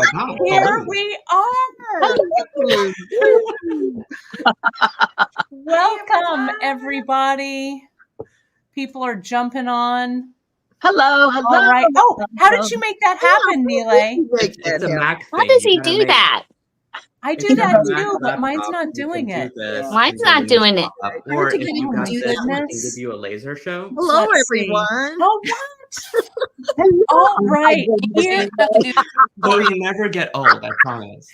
my God. Here we are. Welcome, everybody. People are jumping on. Hello. All right. Oh, how did you make that happen, Neelay? It's a Mac thing. How does he do that? I do that too, but mine's not doing it. Mine's not doing it. Or if you Oh got my this, we can goodness. give you a laser show. Hello, Let's see. everyone. Oh, what? All right. Here, Or you never get old, I promise.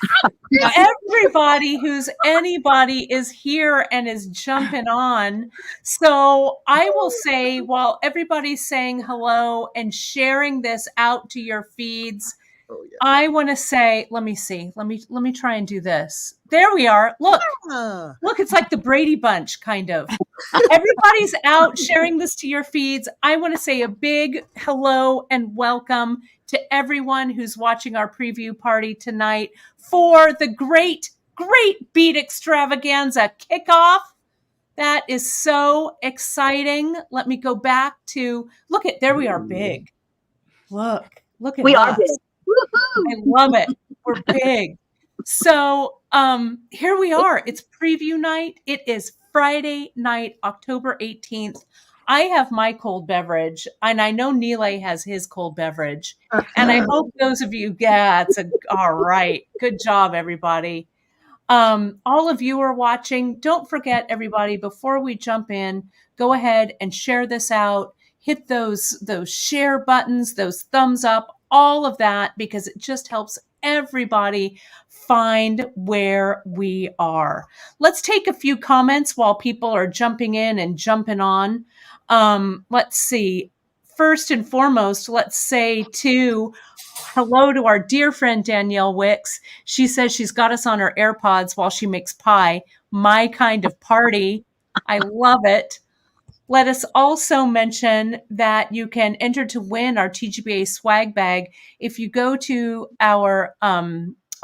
everybody who's anybody is here and is jumping on. So I will say, while everybody's saying hello and sharing this out to your feeds, I want to say, let me see. Let me try and do this. There we are. Look, it's like the Brady Bunch, kind of. Everybody's out sharing this to your feeds. I want to say a big hello and welcome to everyone who's watching our preview party tonight for the great Beat Extravaganza kickoff. That is so exciting. Let me go back to, there we are, big. Look at We us. are big. I love it. We're big. So here we are. It's preview night. It is Friday night, October 18th. I have my cold beverage, and I know Neelay has his cold beverage. And I hope those of you, all right. Good job, everybody. All of you are watching. Don't forget, everybody, before we jump in, go ahead and share this out. Hit those share buttons, those thumbs up, all of that, because it just helps everybody find where we are. Let's take a few comments while people are jumping in and jumping on. Let's see. First and foremost, let's say hello to our dear friend Danielle Wicks. She says she's got us on her AirPods while she makes pie. My kind of party. I love it. Let us also mention that you can enter to win our TGBE swag bag if you go to our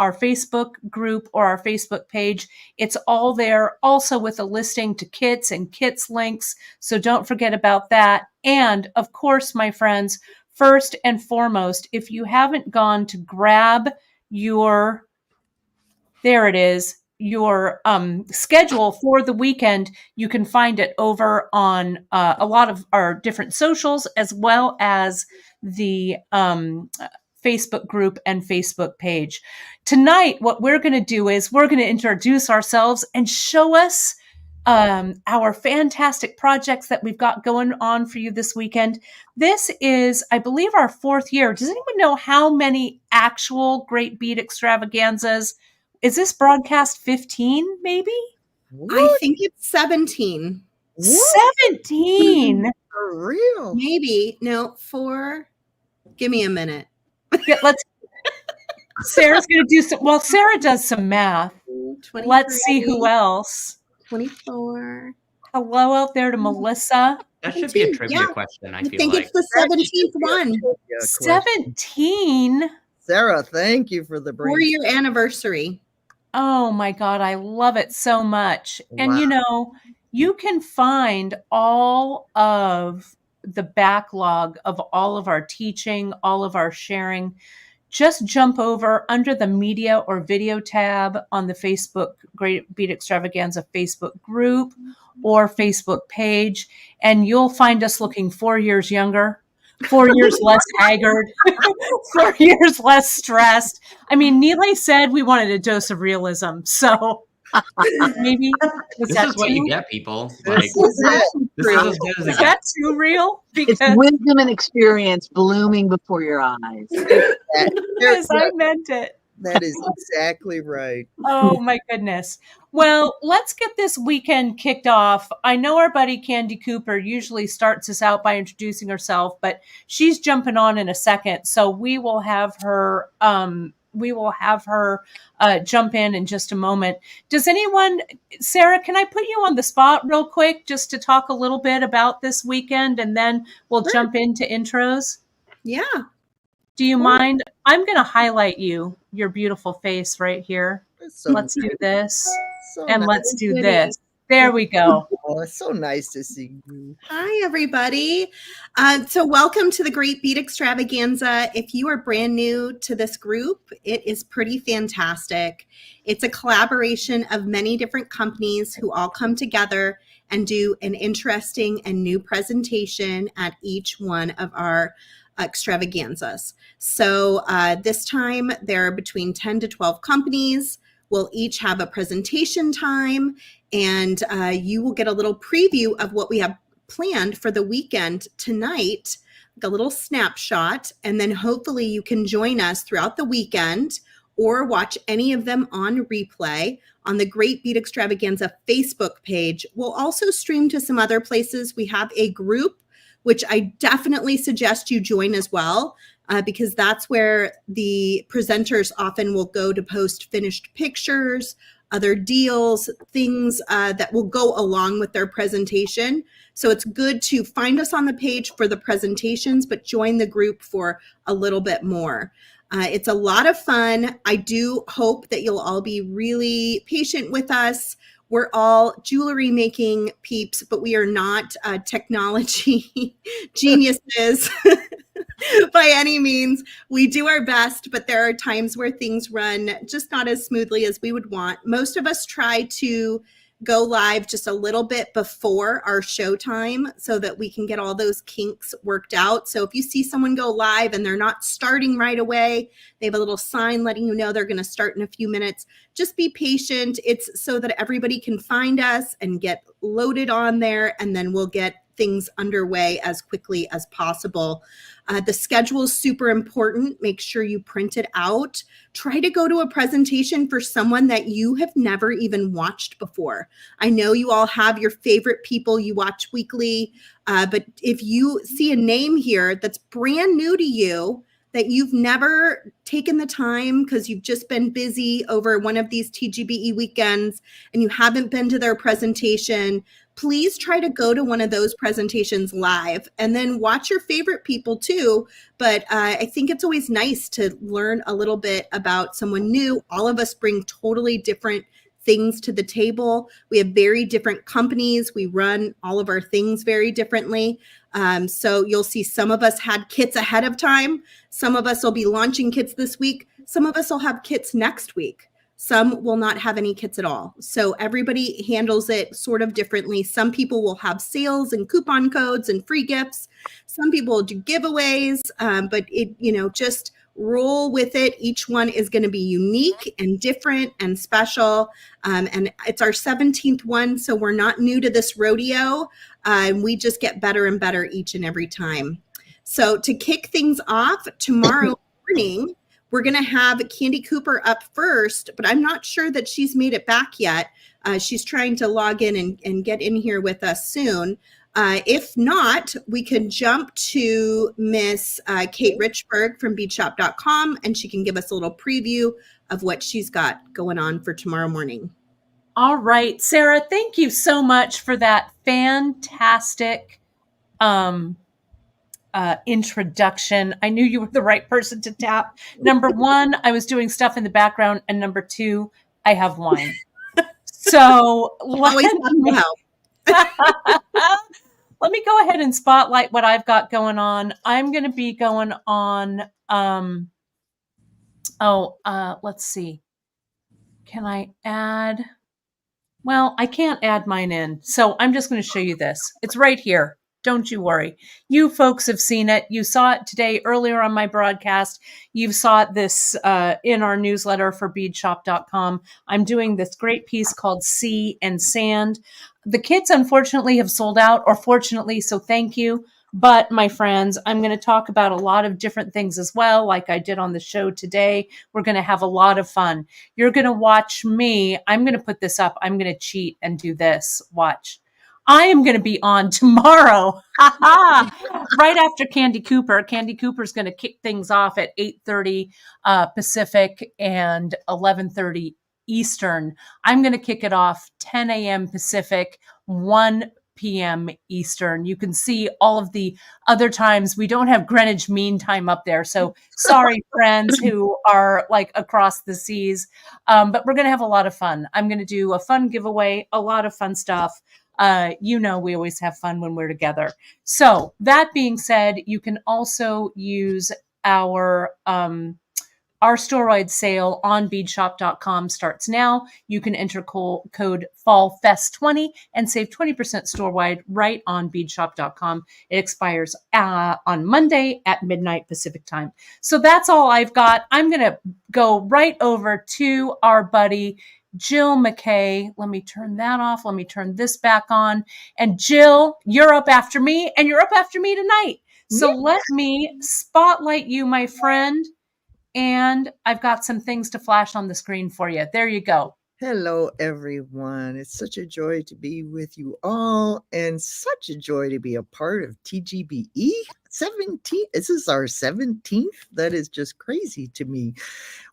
Facebook group or our Facebook page. It's all there, also with a listing to kits and kits links. So don't forget about that. And of course, my friends, first and foremost, if you haven't gone to grab your schedule for the weekend, you can find it over on a lot of our different socials, as well as the Facebook group and Facebook page. Tonight, what we're going to do is we're going to introduce ourselves and show us our fantastic projects that we've got going on for you this weekend. This is, I believe, our 4th year. Does anyone know how many actual Great Beat Extravaganzas? Is this broadcast 15, maybe? What? I think it's 17. What? 17? For real? Maybe. No, 4. Give me a minute. Sarah's going to do some, while Sarah does some math, let's see who else. 24. Hello out there to Melissa. That should be a trivia question, I feel like. It's the 17th one. 17? Sarah, thank you for the brief. 4-year anniversary. Oh my God, I love it so much. And you can find all of the backlog of all of our teaching, all of our sharing. Just jump over under the media or video tab on the Facebook Great Beat Extravaganza Facebook group or Facebook page, and you'll find us looking 4 years younger. 4 years less haggard, 4 years less stressed. I mean, Neelay said we wanted a dose of realism, so maybe this is what you get, people. Like, this is as good as is that too real? Because it's wisdom and experience blooming before your eyes. Yes, I meant it. That is exactly right. Oh my goodness. Well, let's get this weekend kicked off. I know our buddy Candy Cooper usually starts us out by introducing herself, but she's jumping on in a second. So we will have her jump in just a moment. Does anyone, Sarah, can I put you on the spot real quick just to talk a little bit about this weekend, and then we'll jump into intros? Yeah. Do you mind? I'm going to highlight your beautiful face right here. So let's do this. so and nice. let's do this. There we go. Oh, it's so nice to see you. Hi, everybody. So welcome to the Great Beat Extravaganza. If you are brand new to this group, it is pretty fantastic. It's a collaboration of many different companies who all come together and do an interesting and new presentation at each one of our extravaganzas. So this time there are between 10 to 12 companies. We'll each have a presentation time, and you will get a little preview of what we have planned for the weekend tonight, like a little snapshot, and then hopefully you can join us throughout the weekend or watch any of them on replay on the Great Beat Extravaganza Facebook page. We'll also stream to some other places. We have a group, which I definitely suggest you join as well, because that's where the presenters often will go to post finished pictures, other deals, things that will go along with their presentation. So it's good to find us on the page for the presentations, but join the group for a little bit more. It's a lot of fun. I do hope that you'll all be really patient with us. We're all jewelry making peeps, but we are not technology geniuses by any means. We do our best, but there are times where things run just not as smoothly as we would want. Most of us try to go live just a little bit before our show time so that we can get all those kinks worked out. So if you see someone go live and they're not starting right away, they have a little sign letting you know they're going to start in a few minutes, just be patient. It's so that everybody can find us and get loaded on there, and then we'll get things underway as quickly as possible. The schedule is super important. Make sure you print it out. Try to go to a presentation for someone that you have never even watched before. I know you all have your favorite people you watch weekly, but if you see a name here that's brand new to you, that you've never taken the time because you've just been busy over one of these TGBE weekends and you haven't been to their presentation, please try to go to one of those presentations live and then watch your favorite people too. But I think it's always nice to learn a little bit about someone new. All of us bring totally different things to the table. We have very different companies. We run all of our things very differently. So you'll see some of us had kits ahead of time. Some of us will be launching kits this week. Some of us will have kits next week. Some will not have any kits at all. So everybody handles it sort of differently. Some people will have sales and coupon codes and free gifts. Some people will do giveaways, but just roll with it. Each one is going to be unique and different and special. And it's our 17th one, so we're not new to this rodeo. We just get better and better each and every time. So to kick things off, tomorrow morning, we're going to have Candy Cooper up first, but I'm not sure that she's made it back yet. She's trying to log in and get in here with us soon. If not, we could jump to Miss Kate Richburg from beadshop.com, and she can give us a little preview of what she's got going on for tomorrow morning. All right, Sarah, thank you so much for that fantastic introduction. I knew you were the right person to tap. Number one, I was doing stuff in the background, and number two, I have wine. So let me go ahead and spotlight what I've got going on. I'm going to be going on, let's see. Can I add? Well, I can't add mine in. So I'm just going to show you this. It's right here. Don't you worry. You folks have seen it. You saw it today earlier on my broadcast. You saw this in our newsletter for beadshop.com. I'm doing this great piece called Sea and Sand. The kits, unfortunately, have sold out, or fortunately, so thank you. But my friends, I'm going to talk about a lot of different things as well, like I did on the show today. We're going to have a lot of fun. You're going to watch me. I'm going to put this up. I'm going to cheat and do this. Watch. I am going to be on tomorrow, right after Candy Cooper. Candy Cooper is going to kick things off at 8:30 Pacific and 11:30 Eastern. I'm going to kick it off 10 a.m. Pacific, 1 p.m. Eastern. You can see all of the other times. We don't have Greenwich Mean Time up there. So sorry, friends who are like across the seas. But we're going to have a lot of fun. I'm going to do a fun giveaway, a lot of fun stuff. We always have fun when we're together. So that being said, you can also use our Storewide sale on beadshop.com starts now. You can enter code FALLFEST20 and save 20% storewide right on beadshop.com. It expires on Monday at midnight Pacific time. So that's all I've got. I'm going to go right over to our buddy, Jill McKay. Let me turn that off. Let me turn this back on. And Jill, you're up after me, and you're up after me tonight. So let me spotlight you, my friend. And I've got some things to flash on the screen for you. There you go. Hello, everyone. It's such a joy to be with you all and such a joy to be a part of TGBE 17. This is our 17th. That is just crazy to me.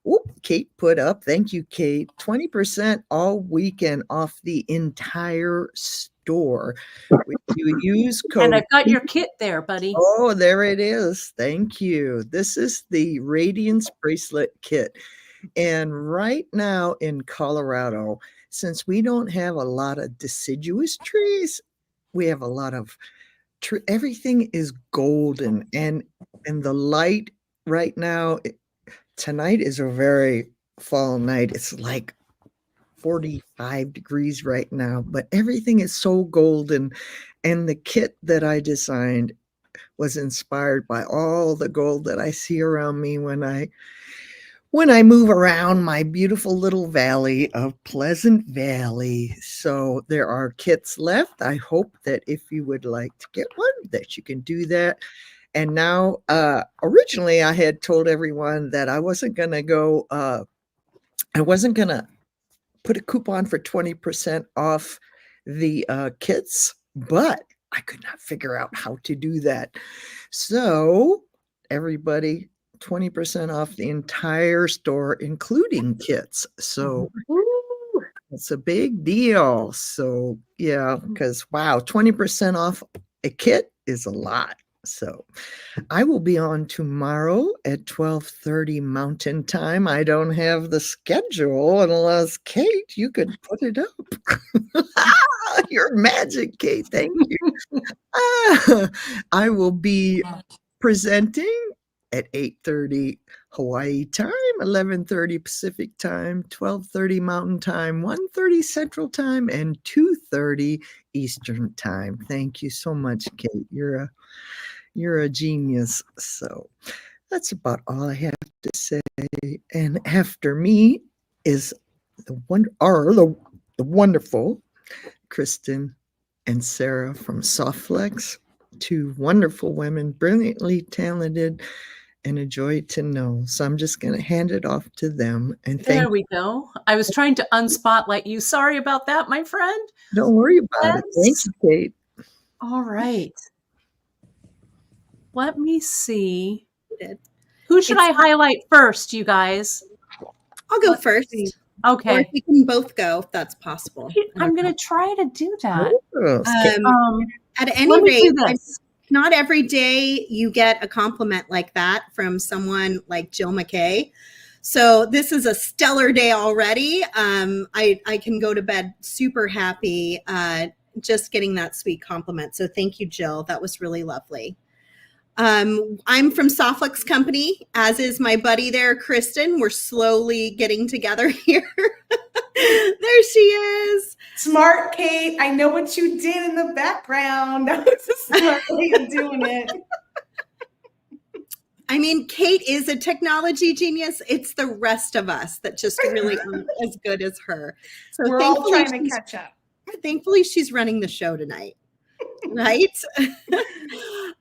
Whoop, Kate put up, thank you, Kate, 20% all weekend off the entire store. If you use code. And I've got your kit there, buddy. Oh, there it is. Thank you. This is the Radiance Bracelet Kit. And right now in Colorado, since we don't have a lot of deciduous trees, we have a lot of everything is golden, and the light right now, tonight is a very fall night. It's like 45 degrees right now, but everything is so golden. And the kit that I designed was inspired by all the gold that I see around me when I move around my beautiful little valley of Pleasant Valley. So there are kits left. I hope that if you would like to get one, that you can do that. And now, originally I had told everyone that I wasn't going to put a coupon for 20% off the kits, but I could not figure out how to do that. So everybody, 20% off the entire store, including kits. So it's a big deal. So yeah, because wow, 20% off a kit is a lot. So I will be on tomorrow at 12:30 Mountain Time. I don't have the schedule unless, Kate, you could put it up. You're magic, Kate. Thank you. I will be presenting at 8:30 Hawaii time, 11:30 Pacific time, 12:30 Mountain time, 1:30 Central time, and 2:30 Eastern time. Thank you so much, Kate. You're a genius. So that's about all I have to say. And after me is the wonderful Kristen and Sarah from Softflex, two wonderful women, brilliantly talented and a joy to know. So I'm just going to hand it off to them. And there we go. I was trying to unspotlight you. Sorry about that, my friend. Don't worry about it. Thank you, Kate. All right. Let me see. Who should I highlight first, you guys? I'll go first. Okay. Or if we can both go, if that's possible. I'm going to try to do that. At any rate, not every day you get a compliment like that from someone like Jill McKay. So this is a stellar day already. I can go to bed super happy just getting that sweet compliment. So thank you, Jill. That was really lovely. I'm from Softflex Company, as is my buddy there, Kristen. We're slowly getting together here. There she is. Smart, Kate. I know what you did in the background. That was a smart way of doing it. I mean, Kate is a technology genius. It's the rest of us that just really aren't as good as her. So we're all trying to catch up. Thankfully, she's running the show tonight. Right?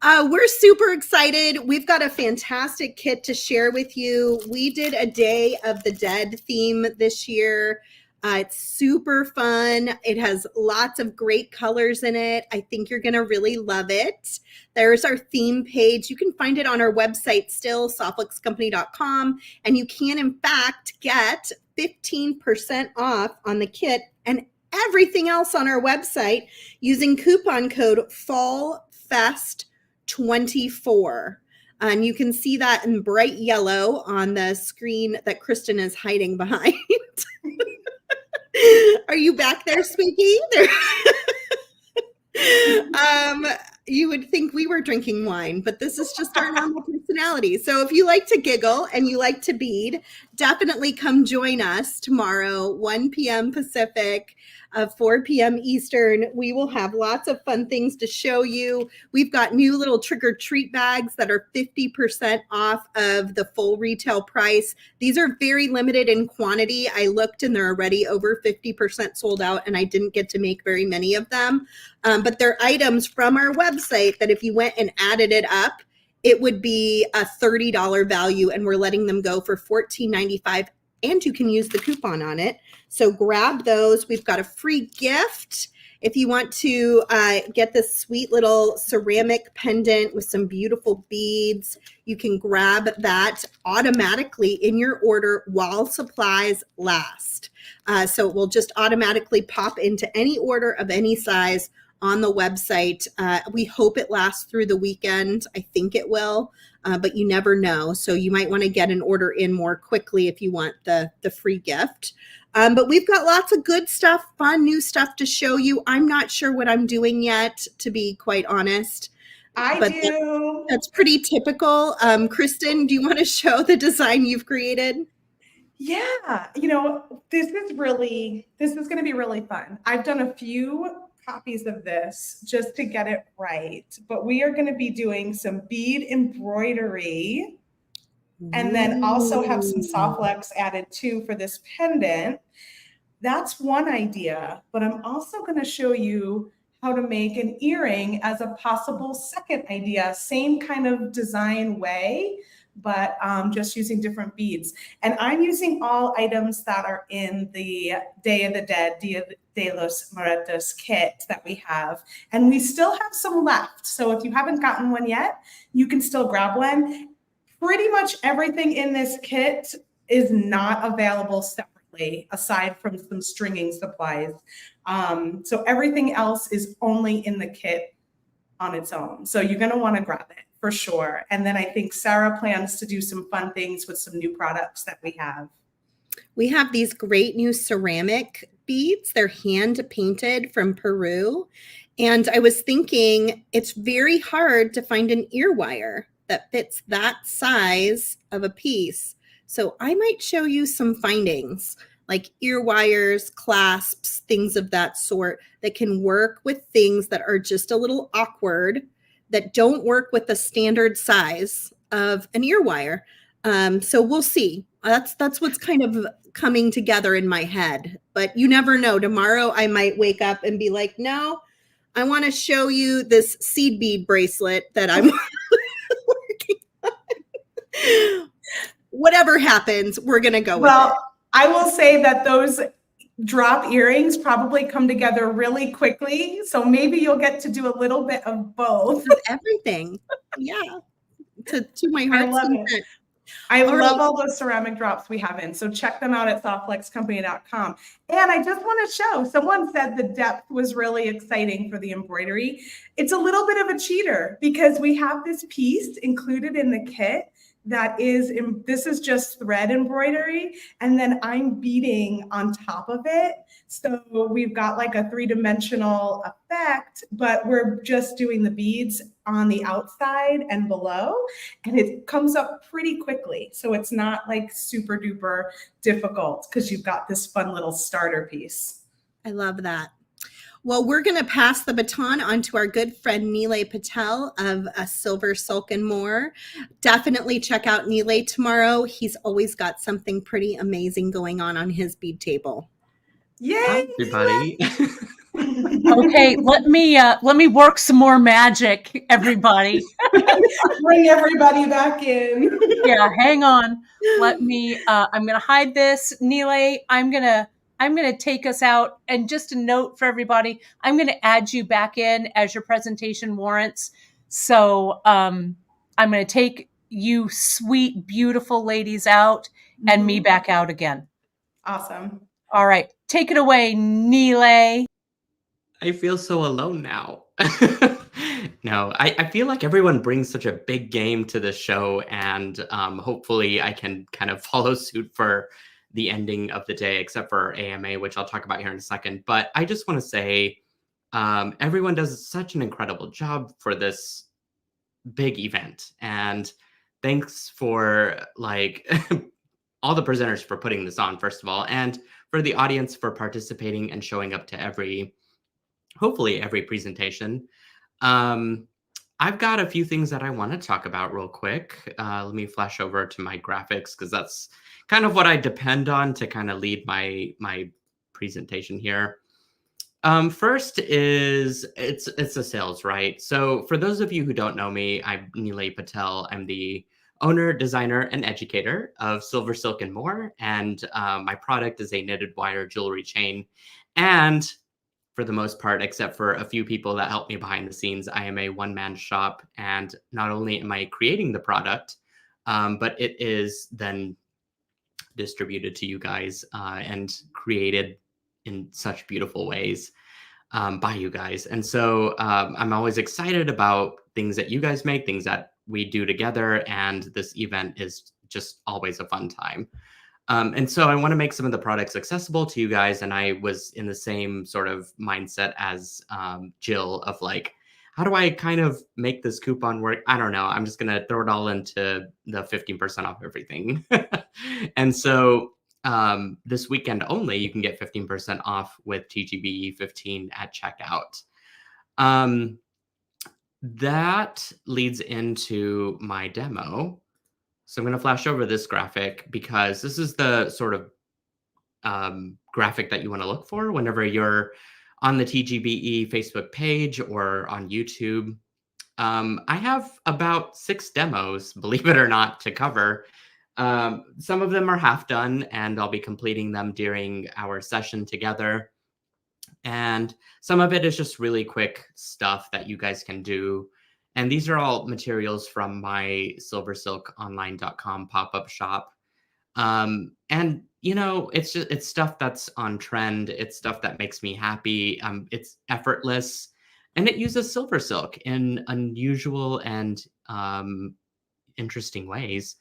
We're super excited. We've got a fantastic kit to share with you. We did a Day of the Dead theme this year. It's super fun. It has lots of great colors in it. I think you're going to really love it. There's our theme page. You can find it on our website still, softflexcompany.com. And you can, in fact, get 15% off on the kit and everything else on our website using coupon code FALLFEST24. And you can see that in bright yellow on the screen that Kristen is hiding behind. Are you back there, Spooky? You would think we were drinking wine, but this is just our normal personality. So if you like to giggle and you like to bead, definitely come join us tomorrow, 1 p.m. Pacific, 4 p.m. Eastern. We will have lots of fun things to show you. We've got new little trick-or-treat bags that are 50% off of the full retail price. These are very limited in quantity. I looked and they're already over 50% sold out, and I didn't get to make very many of them. But they're items from our website that if you went and added it up, it would be a $30 value, and we're letting them go for $14.95, and you can use the coupon on it. So grab those. We've got a free gift. If you want to get this sweet little ceramic pendant with some beautiful beads, you can grab that automatically in your order while supplies last. So it will just automatically pop into any order of any size on the website. We hope it lasts through the weekend. I think it will, but you never know. So you might want to get an order in more quickly if you want the free gift. But we've got lots of good stuff, fun new stuff to show you. I'm not sure what I'm doing yet, to be quite honest. I do. That's pretty typical. Kristen, do you want to show the design you've created? Yeah, this is going to be really fun. I've done a few copies of this just to get it right, but we are going to be doing some bead embroidery and then also have some soft lex added too for this pendant. That's one idea, but I'm also going to show you how to make an earring as a possible second idea, same kind of design way, but just using different beads. And I'm using all items that are in the Day of the Dead, Dia de los Muertos kit that we have. And we still have some left. So if you haven't gotten one yet, you can still grab one. Pretty much everything in this kit is not available separately, aside from some stringing supplies. So everything else is only in the kit on its own. So you're going to want to grab it for sure. And then I think Sarah plans to do some fun things with some new products that we have. We have these great new ceramic beads. They're hand painted from Peru. And I was thinking it's very hard to find an ear wire that fits that size of a piece. So I might show you some findings like ear wires, clasps, things of that sort that can work with things that are just a little awkward, that don't work with the standard size of an ear wire. So we'll see. That's what's kind of coming together in my head. But you never know. Tomorrow I might wake up and be like, no, I want to show you this seed bead bracelet that I'm working on. Whatever happens, we're going to go with it. I will say that those drop earrings probably come together really quickly. So maybe you'll get to do a little bit of both. Everything. Yeah. To my heart's content. I love all those ceramic drops we have in. So check them out at softflexcompany.com. And I just want to show, someone said the depth was really exciting for the embroidery. It's a little bit of a cheater because we have this piece included in the kit that is, this is just thread embroidery, and then I'm beading on top of it. So we've got like a 3-dimensional effect, but we're just doing the beads on the outside and below, and it comes up pretty quickly. So it's not like super duper difficult because you've got this fun little starter piece. I love that. Well, we're going to pass the baton on to our good friend Nilay Patel of Silver Silk and More. Definitely check out Nilay tomorrow. He's always got something pretty amazing going on his bead table. Yay! Hi, everybody. Okay, let me work some more magic, everybody. Bring everybody back in. Yeah, hang on. Let me. I'm going to hide this, Nilay. I'm going to take us out, and just a note for everybody, I'm going to add you back in as your presentation warrants. So I'm going to take you sweet, beautiful ladies out and me back out again. Awesome. All right. Take it away, Neelay. I feel so alone now. No, I feel like everyone brings such a big game to the show, and hopefully I can kind of follow suit for the ending of the day, except for AMA, which I'll talk about here in a second. But I just want to say everyone does such an incredible job for this big event. And thanks for like all the presenters for putting this on, first of all, and for the audience for participating and showing up to hopefully every presentation. I've got a few things that I want to talk about real quick. Let me flash over to my graphics because that's kind of what I depend on to kind of lead my presentation here. First is it's a sales, right? So for those of you who don't know me, I'm Neelay Patel. I'm the owner, designer, and educator of Silver Silk and More. And my product is a knitted wire jewelry chain. And for the most part, except for a few people that help me behind the scenes, I am a one-man shop. And not only am I creating the product, but it is then distributed to you guys and created in such beautiful ways by you guys. And so I'm always excited about things that you guys make, things that we do together. And this event is just always a fun time. And so I want to make some of the products accessible to you guys. And I was in the same sort of mindset as Jill of like, how do I kind of make this coupon work? I don't know. I'm just going to throw it all into the 15% off everything. And so this weekend only, you can get 15% off with TGBE 15 at checkout. That leads into my demo. So I'm going to flash over this graphic because this is the sort of graphic that you want to look for whenever you're on the TGBE Facebook page or on YouTube. I have about 6 demos, believe it or not, to cover. Some of them are half done, and I'll be completing them during our session together. And some of it is just really quick stuff that you guys can do. And these are all materials from my silversilkonline.com pop-up shop. And you know, it's stuff that's on trend. It's stuff that makes me happy. It's effortless, and it uses silver silk in unusual and interesting ways.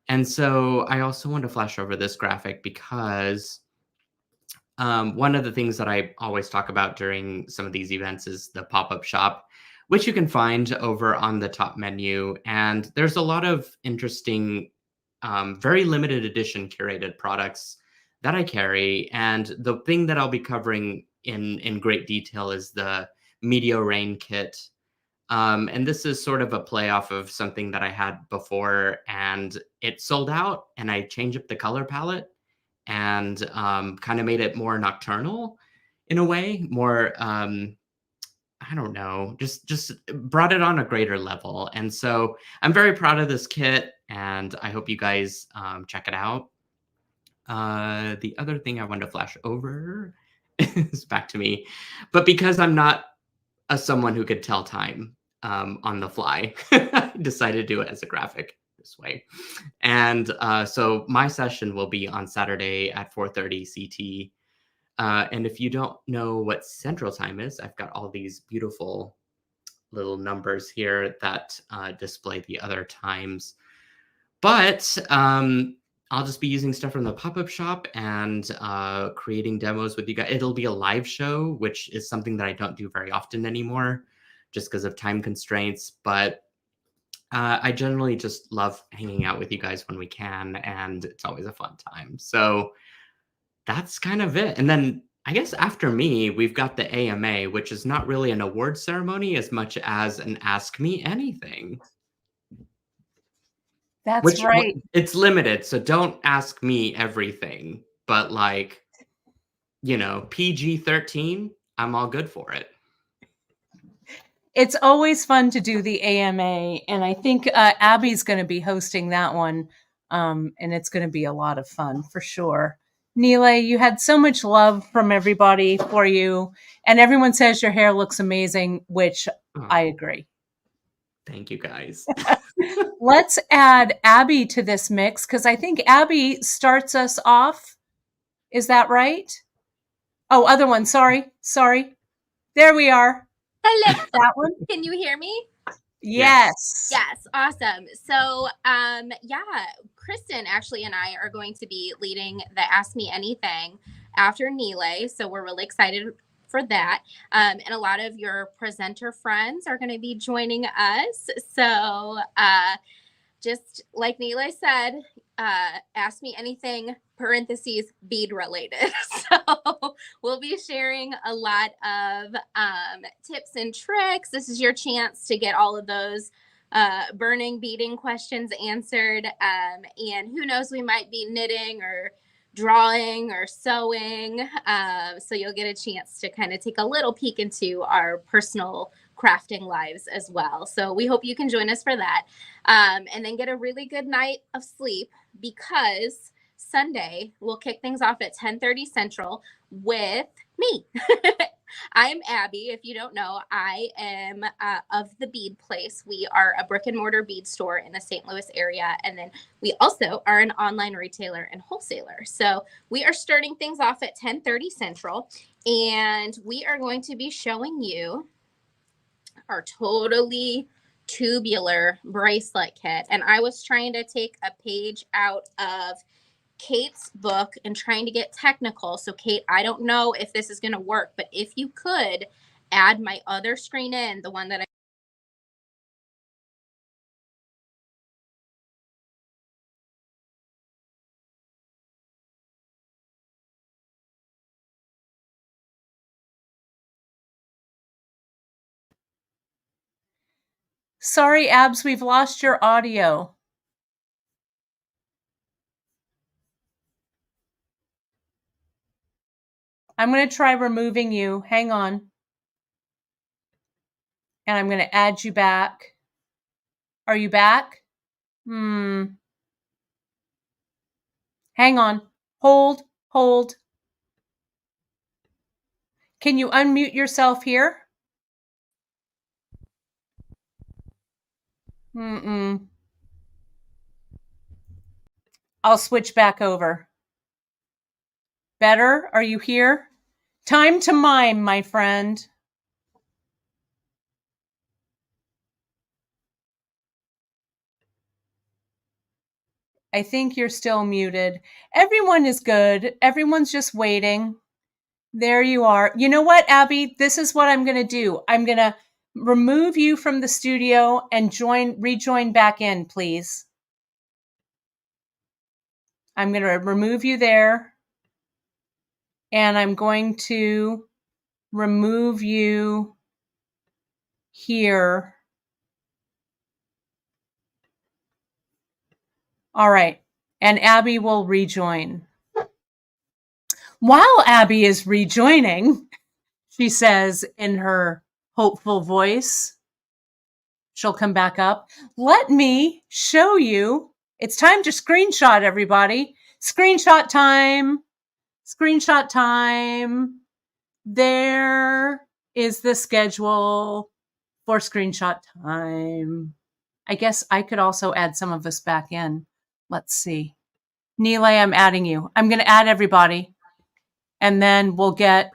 And so I also want to flash over this graphic because one of the things that I always talk about during some of these events is the pop-up shop, which you can find over on the top menu. And there's a lot of interesting, very limited edition curated products that I carry. And the thing that I'll be covering in great detail is the Meteor Rain kit. And this is sort of a play off of something that I had before, and it sold out, and I changed up the color palette and kind of made it more nocturnal in a way, more, I don't know, just brought it on a greater level. And so I'm very proud of this kit, and I hope you guys check it out. The other thing I wanted to flash over is back to me, but because I'm not someone who could tell time on the fly, I decided to do it as a graphic this way. And so my session will be on Saturday at 4:30 CT. And if you don't know what Central Time is, I've got all these beautiful little numbers here that display the other times. But I'll just be using stuff from the pop-up shop and creating demos with you guys. It'll be a live show, which is something that I don't do very often anymore, just because of time constraints. But I generally just love hanging out with you guys when we can, and it's always a fun time. So that's kind of it. And then I guess after me, we've got the AMA, which is not really an award ceremony as much as an Ask Me Anything. That's right. It's limited, so don't ask me everything. But like, you know, PG-13, I'm all good for it. It's always fun to do the AMA, and I think Abby's going to be hosting that one, and it's going to be a lot of fun for sure. Neelay, you had so much love from everybody for you, and everyone says your hair looks amazing, which I agree. Thank you, guys. Let's add Abby to this mix because I think Abby starts us off. Is that right? Oh, other one. Sorry. There we are. Hello. That one? Can you hear me? Yes. Yes. Awesome. So, yeah, Kristen actually and I are going to be leading the Ask Me Anything after Nile. So we're really excited for that. And a lot of your presenter friends are going to be joining us. So, just like Nile said, ask me anything, parentheses, bead related. So we'll be sharing a lot of tips and tricks. This is your chance to get all of those burning beading questions answered. And who knows, we might be knitting or drawing or sewing. So you'll get a chance to kind of take a little peek into our personal crafting lives as well. So we hope you can join us for that. And then get a really good night of sleep, because Sunday we'll kick things off at 10:30 Central with me. I'm Abby. If you don't know, I am of the Bead Place. We are a brick and mortar bead store in the St. Louis area. And then we also are an online retailer and wholesaler. So we are starting things off at 10:30 Central. And we are going to be showing you our totally tubular bracelet kit. And I was trying to take a page out of Kate's book and trying to get technical. So Kate, I don't know if this is going to work, but if you could add my other screen in, the one that I Sorry, Abs, we've lost your audio. I'm going to try removing you. Hang on. And I'm going to add you back. Are you back? Hang on. Hold. Can you unmute yourself here? I'll switch back over. Better? Are you here? Time to mime, my friend. I think you're still muted. Everyone is good. Everyone's just waiting. There you are. You know what, Abby? This is what I'm going to do. I'm going to remove you from the studio and rejoin back in, please. I'm going to remove you there. And I'm going to remove you here. All right. And Abby will rejoin. While Abby is rejoining, she says in her hopeful voice, she'll come back up. Let me show you. It's time to screenshot, everybody. Screenshot time. There is the schedule for screenshot time. I guess I could also add some of us back in. Let's see. Nile, I'm adding you. I'm going to add everybody. And then we'll get...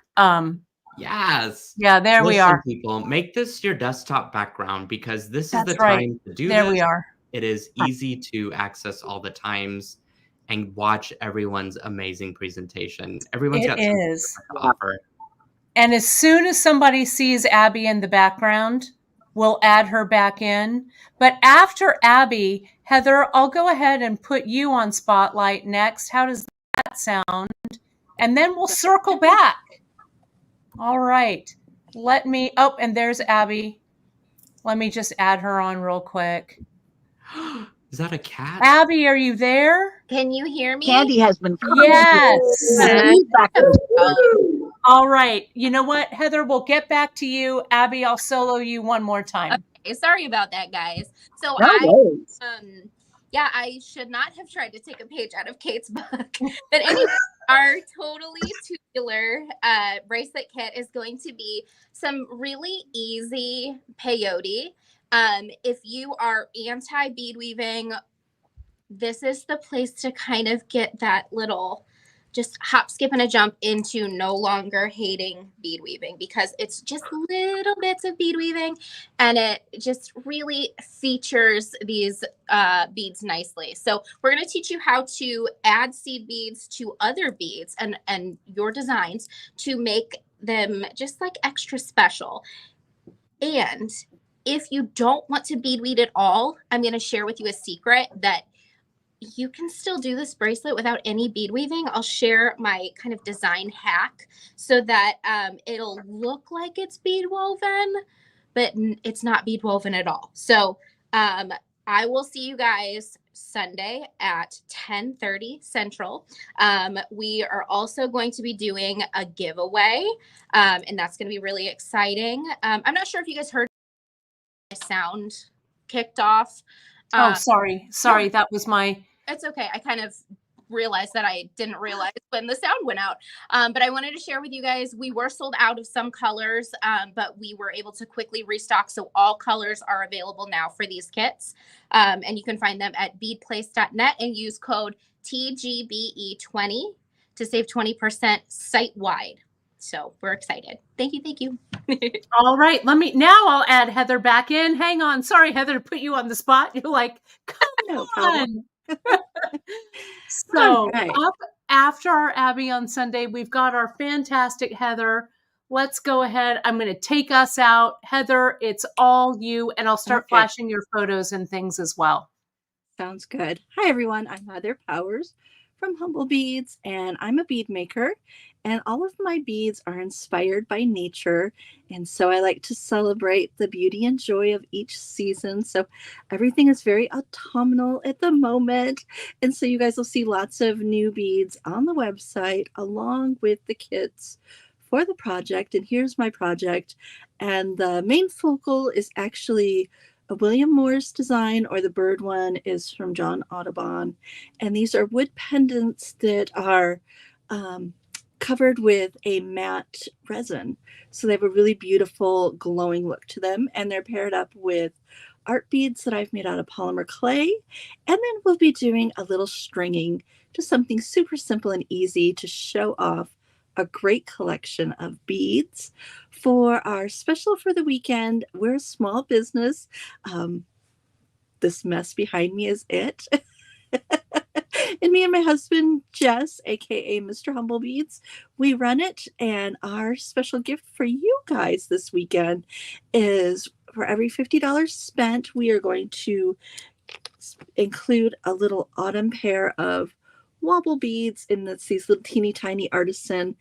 Yes. Yeah, there we are. People, make this your desktop background, because this is the right. time to do There this. we are. It is easy to access all the times and watch everyone's amazing presentation. Everyone's got something to offer. And as soon as somebody sees Abby in the background, we'll add her back in. But after Abby, Heather, I'll go ahead and put you on Spotlight next. How does that sound? And then we'll circle back. All right. And there's Abby. Let me just add her on real quick. Is that a cat? Abby, are you there? Can you hear me? Candy has been Yes. Woo! All right. You know what, Heather, we'll get back to you. Abby, I'll solo you one more time. Okay, sorry about that, guys. So I should not have tried to take a page out of Kate's book. But anyway, our totally tubular bracelet kit is going to be some really easy peyote. If you are anti-bead weaving, this is the place to kind of get that little just hop, skip, and a jump into no longer hating bead weaving, because it's just little bits of bead weaving and it just really features these beads nicely. So we're going to teach you how to add seed beads to other beads and your designs to make them just like extra special. And if you don't want to bead weed at all, I'm going to share with you a secret that you can still do this bracelet without any bead weaving. I'll share my kind of design hack so that it'll look like it's bead woven, but it's not bead woven at all. So I will see you guys Sunday at 10:30 Central. We are also going to be doing a giveaway, and that's going to be really exciting. I'm not sure if you guys heard my sound kicked off. Oh, sorry. No. That was my... It's okay. I kind of realized that I didn't realize when the sound went out. But I wanted to share with you guys, we were sold out of some colors, but we were able to quickly restock. So all colors are available now for these kits. And you can find them at beadplace.net and use code TGBE20 to save 20% site-wide. So we're excited. Thank you. Thank you. All right. I'll add Heather back in. Hang on. Sorry, Heather, to put you on the spot. You're like, come No problem. on. So right. up after our Abby on Sunday, we've got our fantastic Heather. Let's go ahead. I'm going to take us out. Heather, it's all you, and I'll start Okay. flashing your photos and things as well. Sounds good. Hi, everyone. I'm Heather Powers from Humble Beads, and I'm a bead maker. And all of my beads are inspired by nature. And so I like to celebrate the beauty and joy of each season. So everything is very autumnal at the moment. And so you guys will see lots of new beads on the website along with the kits for the project. And here's my project. And the main focal is actually a William Morris design, or the bird one is from John Audubon. And these are wood pendants that are covered with a matte resin. So they have a really beautiful glowing look to them. And they're paired up with art beads that I've made out of polymer clay. And then we'll be doing a little stringing, just something super simple and easy to show off a great collection of beads for our special for the weekend. We're a small business. This mess behind me is it. And me and my husband, Jess, aka Mr. Humble Beads, we run it. And our special gift for you guys this weekend is for every $50 spent, we are going to include a little autumn pair of wobble beads in these little teeny tiny artisan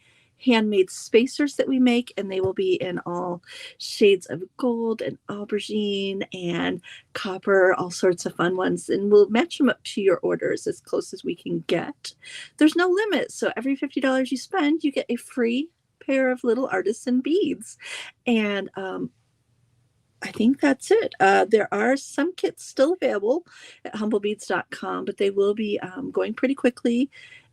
handmade spacers that we make, and they will be in all shades of gold and aubergine and copper, all sorts of fun ones, and we'll match them up to your orders as close as we can get. There's no limit, so every $50 you spend, you get a free pair of little artisan beads. And I think that's it. There are some kits still available at humblebeads.com, but they will be going pretty quickly.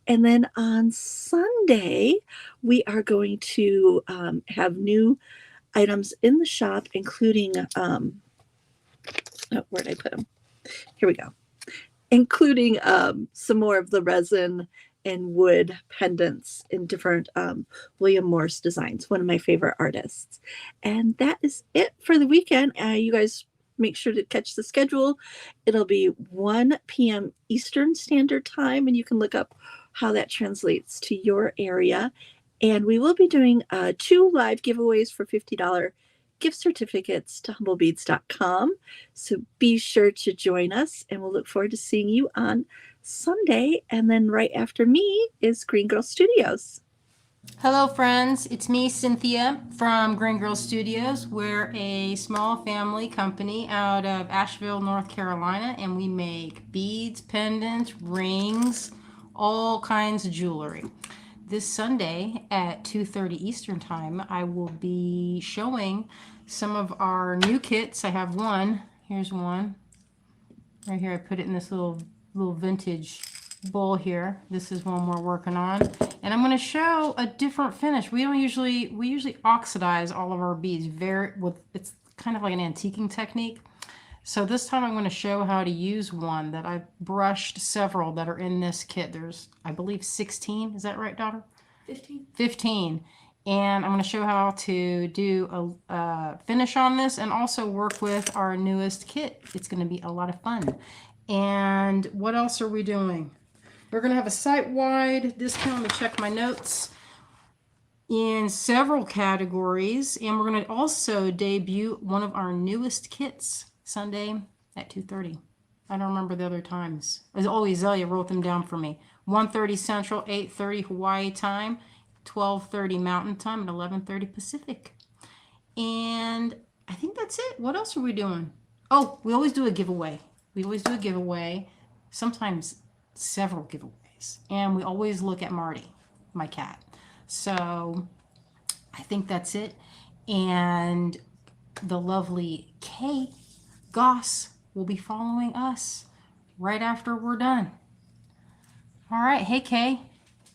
And then on Sunday, we are going to have new items in the shop, including, where'd I put them? Here we go. Including some more of the resin and wood pendants in different William Morris designs, one of my favorite artists. And that is it for the weekend. You guys make sure to catch the schedule. It'll be 1 p.m. Eastern Standard Time, and you can look up how that translates to your area. And we will be doing 2 live giveaways for $50 gift certificates to humblebeads.com. So be sure to join us, and we'll look forward to seeing you on Sunday. And then right after me is Green Girl Studios. Hello, friends. It's me, Cynthia, from Green Girl Studios. We're a small family company out of Asheville, North Carolina, and we make beads, pendants, rings, all kinds of jewelry. This Sunday at 2:30 Eastern Time, I will be showing some of our new kits. I have one. Here's one. Right here, I put it in this little vintage bowl here. This is one we're working on, and I'm going to show a different finish. We usually oxidize all of our beads it's kind of like an antiquing technique. So this time I'm going to show how to use one that I've brushed several that are in this kit. There's, I believe, 16. Is that right, daughter? 15. 15. And I'm going to show how to do a finish on this and also work with our newest kit. It's going to be a lot of fun. And what else are we doing? We're going to have a site-wide discount. Let me check my notes. In several categories, and we're going to also debut one of our newest kits Sunday at 2:30. I don't remember the other times. As always, Zelia wrote them down for me. 1:30 Central, 8:30 Hawaii time, 12:30 Mountain time, and 11:30 Pacific. And I think that's it. What else are we doing? Oh, we always do a giveaway. We always do a giveaway, sometimes several giveaways. And we always look at Marty, my cat. So I think that's it. And the lovely Kay Goss will be following us right after we're done. All right. Hey, Kay,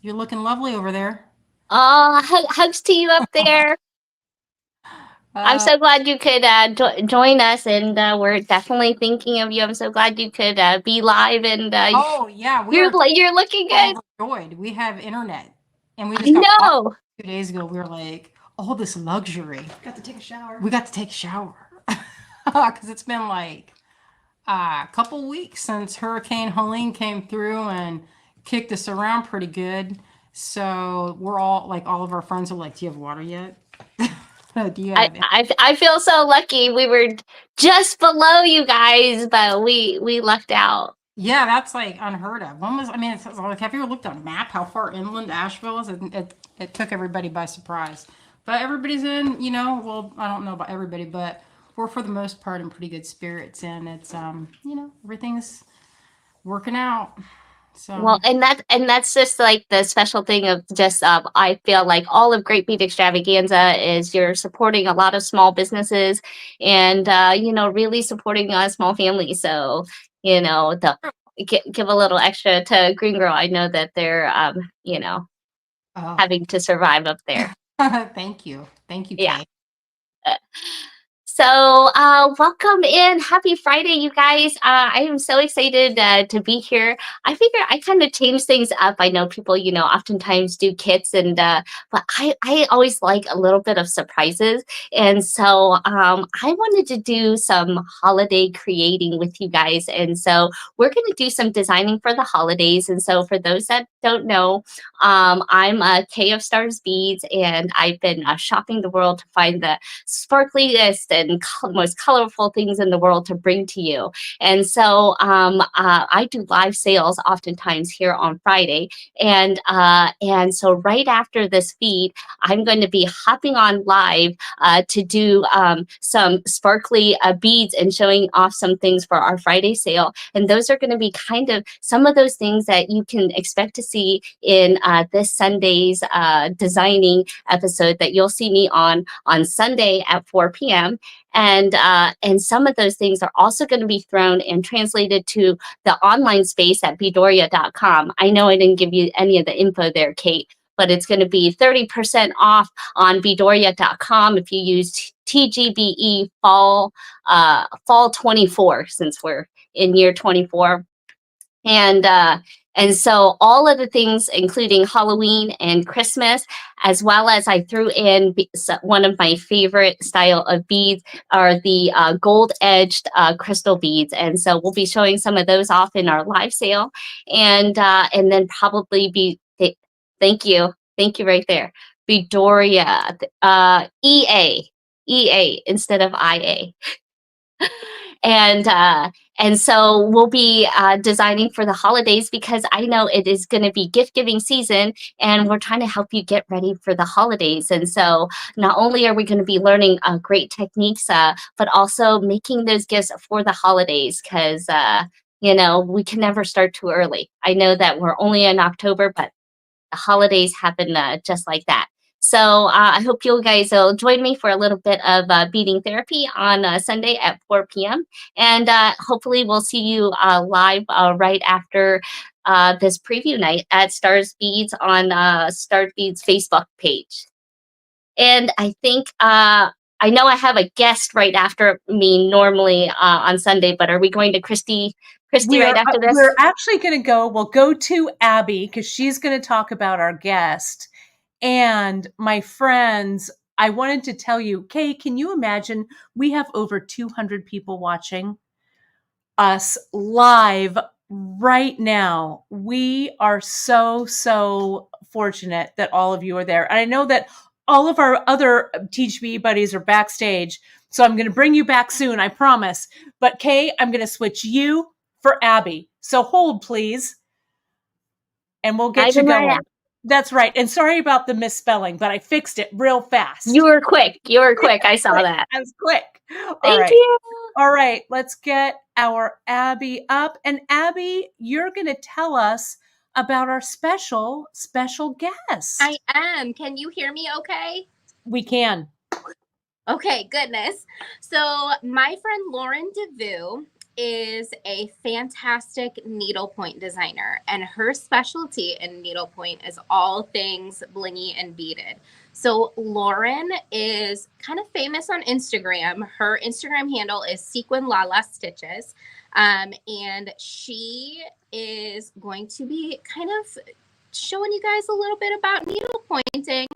you're looking lovely over there. Oh, hugs to you up there. I'm so glad you could join us, and we're definitely thinking of you. I'm so glad you could be live, and oh yeah, you're looking good. Overjoyed. We have internet, and we I just got know. 2 days ago. We were like, all this luxury. Got to take a shower. We got to take a shower because it's been like a couple weeks since Hurricane Helene came through and kicked us around pretty good. So we're all like, all of our friends are like, do you have water yet? Do you have I feel so lucky. We were just below you guys, but we lucked out. Yeah, that's like unheard of. When was, I mean, it's like, have you ever looked on a map how far inland Asheville is? It took everybody by surprise. But everybody's in, you know, well, I don't know about everybody, but we're for the most part in pretty good spirits, and it's you know, everything's working out. So well, and that's just like the special thing of just I feel like all of Great Beat Extravaganza is you're supporting a lot of small businesses, and you know, really supporting small families. So you know, give a little extra to Green Girl. I know that they're you know, having to survive up there. Thank you, Kay. Yeah. So welcome in. Happy Friday, you guys. I am so excited to be here. I figure I kind of change things up. I know people, you know, oftentimes do kits, and but I always like a little bit of surprises. And so I wanted to do some holiday creating with you guys. And so we're going to do some designing for the holidays. And so for those that don't know, I'm Kay of Stars Beads, and I've been shopping the world to find the sparkliest and most colorful things in the world to bring to you. And so I do live sales oftentimes here on Friday. And so right after this feed, I'm going to be hopping on live to do some sparkly beads and showing off some things for our Friday sale. And those are going to be kind of some of those things that you can expect to see in this Sunday's designing episode that you'll see me on Sunday at 4 p.m. And some of those things are also going to be thrown and translated to the online space at bedoria.com. I know I didn't give you any of the info there, Kate, but it's going to be 30% off on bedoria.com if you use TGBE fall 24, since we're in year 24. And so all of the things, including Halloween and Christmas, as well as I threw in one of my favorite style of beads are the gold-edged crystal beads. And so we'll be showing some of those off in our live sale, and then probably thank you right there, Bedoria, EA instead of IA. And so we'll be designing for the holidays, because I know it is going to be gift giving season, and we're trying to help you get ready for the holidays. And so not only are we going to be learning great techniques, but also making those gifts for the holidays, because you know, we can never start too early. I know that we're only in October, but the holidays happen just like that. So I hope you guys will join me for a little bit of beading therapy on Sunday at 4 p.m. And hopefully we'll see you live right after this preview night at Stars Beads on Stars Beads Facebook page. And I think I know I have a guest right after me normally on Sunday, but are we going to Christy right after this? We're actually going to we'll go to Abby because she's going to talk about our guest. And my friends, I wanted to tell you, Kay, can you imagine we have over 200 people watching us live right now? We are so fortunate that all of you are there. And I know that all of our other TGBE buddies are backstage. So I'm going to bring you back soon, I promise. But Kay, I'm going to switch you for Abby. So hold, please. And we'll get you going. Right. That's right. And sorry about the misspelling, but I fixed it real fast. You were quick. I saw that. I was quick. Thank you. All right. Let's get our Abby up. And Abby, you're going to tell us about our special guest. I am. Can you hear me okay? We can. Okay, goodness. So my friend Lauren DeVue is a fantastic needlepoint designer, and her specialty in needlepoint is all things blingy and beaded. So Lauren is kind of famous on Instagram. Her Instagram handle is Sequin Lala Stitches, and she is going to be kind of showing you guys a little bit about needlepointing,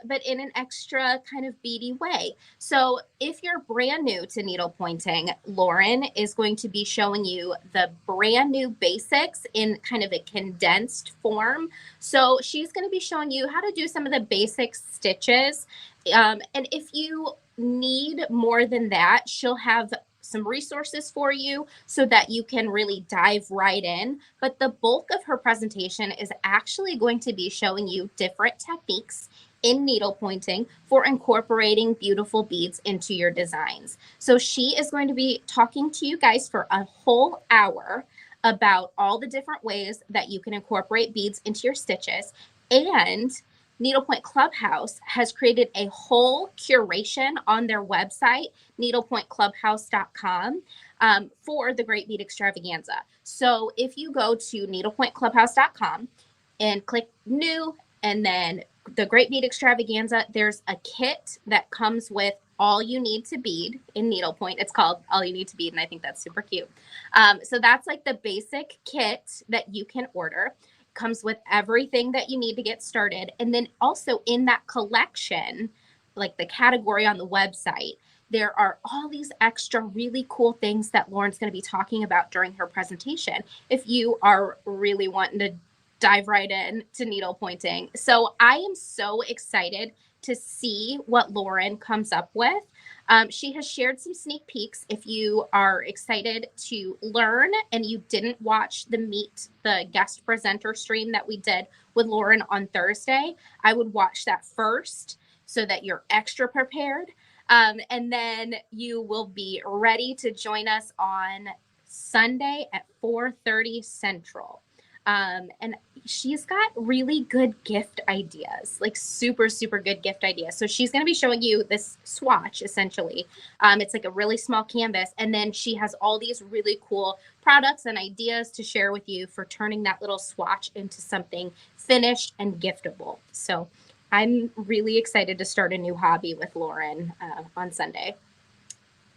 but in an extra kind of beady way. So if you're brand new to needlepointing, Lauren is going to be showing you the brand new basics in kind of a condensed form. So she's going to be showing you how to do some of the basic stitches. And if you need more than that, she'll have some resources for you so that you can really dive right in. But the bulk of her presentation is actually going to be showing you different techniques in needlepointing for incorporating beautiful beads into your designs. So she is going to be talking to you guys for a whole hour about all the different ways that you can incorporate beads into your stitches. And Needlepoint Clubhouse has created a whole curation on their website, needlepointclubhouse.com, for the Great Bead Extravaganza. So if you go to needlepointclubhouse.com and click new and then the Great Bead Extravaganza, there's a kit that comes with all you need to bead in needlepoint. It's called All You Need to Bead, and I think that's super cute. So that's like the basic kit that you can order. Comes with everything that you need to get started. And then also in that collection, like the category on the website, there are all these extra really cool things that Lauren's going to be talking about during her presentation if you are really wanting to dive right in to needlepointing. So I am so excited to see what Lauren comes up with. She has shared some sneak peeks. If you are excited to learn and you didn't watch the guest presenter stream that we did with Lauren on Thursday, I would watch that first so that you're extra prepared. And then you will be ready to join us on Sunday at 4:30 Central. And she's got really good gift ideas, like super good gift ideas. So she's going to be showing you this swatch, essentially. It's like a really small canvas. And then she has all these really cool products and ideas to share with you for turning that little swatch into something finished and giftable. So I'm really excited to start a new hobby with Lauren on Sunday.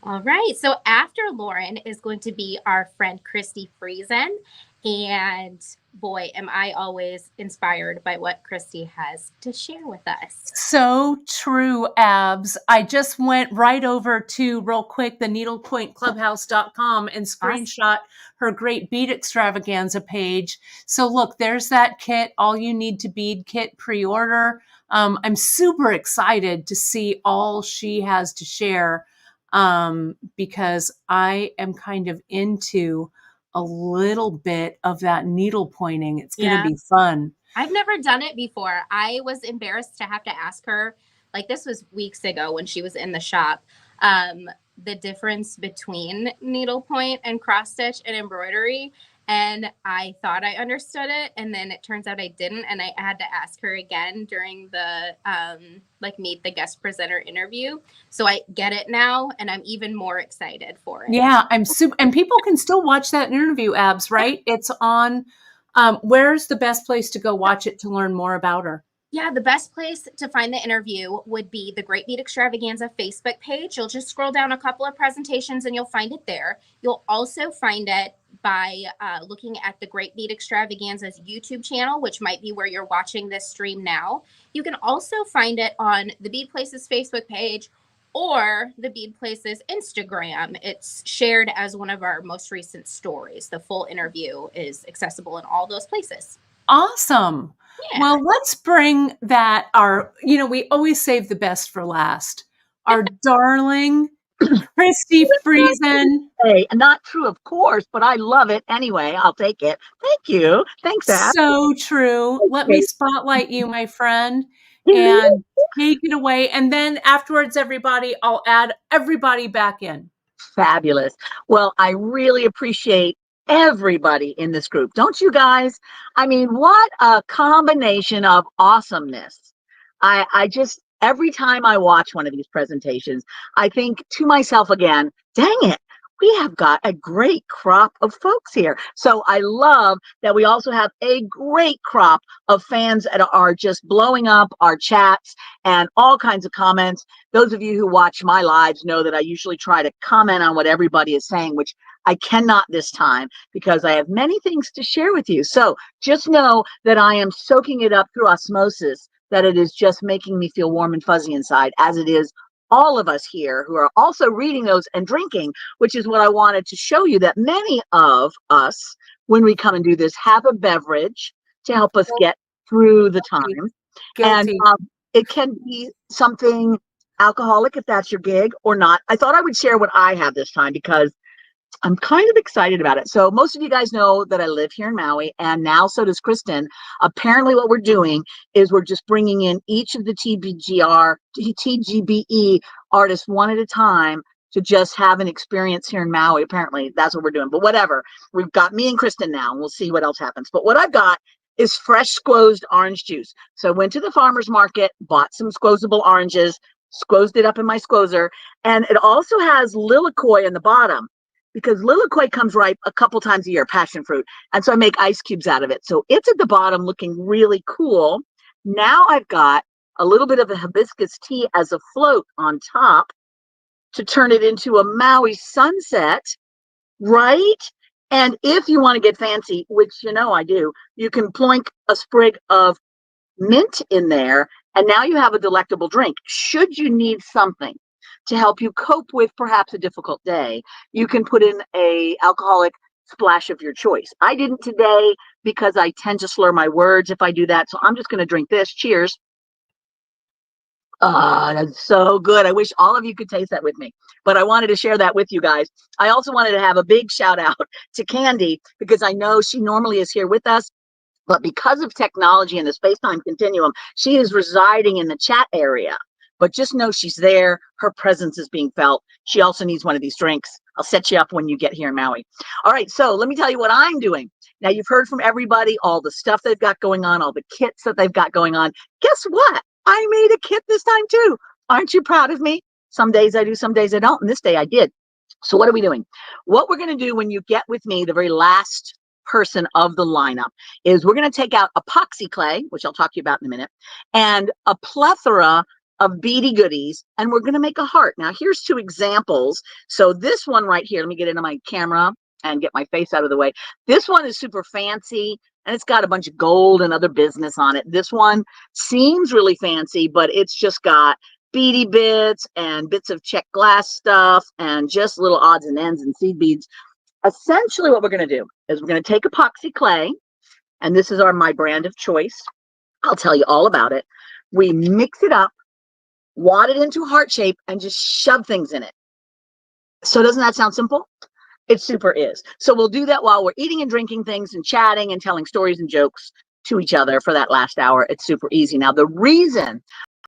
All right. So after Lauren is going to be our friend Christy Friesen. And boy, am I always inspired by what Christy has to share with us. So true, Abs. I just went right over to, real quick, the needlepointclubhouse.com and screenshot her Great Bead Extravaganza page. So look, there's that kit, All You Need to Bead kit pre-order. I'm super excited to see all she has to share because I am kind of into a little bit of that needle pointing. It's going to be fun. I've never done it before. I was embarrassed to have to ask her, like this was weeks ago when she was in the shop, the difference between needlepoint and cross stitch and embroidery. And I thought I understood it. And then it turns out I didn't. And I had to ask her again during the meet the guest presenter interview. So I get it now. And I'm even more excited for it. Yeah, I'm super. And people can still watch that interview, Abs, right? It's on. Where's the best place to go watch it to learn more about her? Yeah, the best place to find the interview would be the Great Beat Extravaganza Facebook page. You'll just scroll down a couple of presentations and you'll find it there. You'll also find it by looking at the Great Beat Extravaganza's YouTube channel, which might be where you're watching this stream now. You can also find it on the Bead Places Facebook page or the Bead Places Instagram. It's shared as one of our most recent stories. The full interview is accessible in all those places. Awesome. Yeah. Well, let's bring that we always save the best for last. Our darling Christy Friesen. Hey, not true, of course, but I love it anyway. I'll take it. Thank you. Thanks, Ab. So true. Let me Okay. spotlight you, my friend, and take it away. And then afterwards, everybody, I'll add everybody back in. Fabulous. Well, I really appreciate everybody in this group. Don't you guys? I mean, what a combination of awesomeness. I just, every time I watch one of these presentations, I think to myself again, dang it, we have got a great crop of folks here. So I love that we also have a great crop of fans that are just blowing up our chats and all kinds of comments. Those of you who watch my lives know that I usually try to comment on what everybody is saying, which I cannot this time because I have many things to share with you. So just know that I am soaking it up through osmosis, that it is just making me feel warm and fuzzy inside, as it is all of us here who are also reading those and drinking, which is what I wanted to show you, that many of us, when we come and do this, have a beverage to help us get through the time. Guilty. And it can be something alcoholic if that's your gig or not. I thought I would share what I have this time because I'm kind of excited about it. So most of you guys know that I live here in Maui, and now so does Kristen. Apparently what we're doing is we're just bringing in each of the TGBE artists one at a time to just have an experience here in Maui. Apparently that's what we're doing, but whatever. We've got me and Kristen now, and we'll see what else happens. But what I've got is fresh squozed orange juice. So I went to the farmer's market, bought some squozable oranges, squozed it up in my squozer, and it also has lilikoi in the bottom, because lilikoi comes ripe a couple times a year, passion fruit. And so I make ice cubes out of it. So it's at the bottom looking really cool. Now I've got a little bit of a hibiscus tea as a float on top to turn it into a Maui sunset, right? And if you want to get fancy, which you know I do, you can ploink a sprig of mint in there, and now you have a delectable drink. Should you need something to help you cope with perhaps a difficult day, you can put in a alcoholic splash of your choice. I didn't today because I tend to slur my words if I do that. So I'm just going to drink this. Cheers. That's so good. I wish all of you could taste that with me, but I wanted to share that with you guys. I also wanted to have a big shout out to Candy because I know she normally is here with us, but because of technology and the space-time continuum, she is residing in the chat area. But just know she's there. Her presence is being felt. She also needs one of these drinks. I'll set you up when you get here in Maui. All right, so let me tell you what I'm doing. Now, you've heard from everybody, all the stuff they've got going on, all the kits that they've got going on. Guess what? I made a kit this time too. Aren't you proud of me? Some days I do, some days I don't. And this day I did. So what are we doing? What we're going to do when you get with me, the very last person of the lineup, is we're going to take out epoxy clay, which I'll talk to you about in a minute, and a plethora of beady goodies, and we're going to make a heart. Now, here's two examples. So this one right here, let me get into my camera and get my face out of the way. This one is super fancy, and it's got a bunch of gold and other business on it. This one seems really fancy, but it's just got beady bits and bits of checked glass stuff and just little odds and ends and seed beads. Essentially, what we're going to do is we're going to take epoxy clay, and this is my brand of choice. I'll tell you all about it. We mix it up, wad it into heart shape, and just shove things in it. So doesn't that sound simple? It super is. So we'll do that while we're eating and drinking things and chatting and telling stories and jokes to each other for that last hour. It's super easy. Now, the reason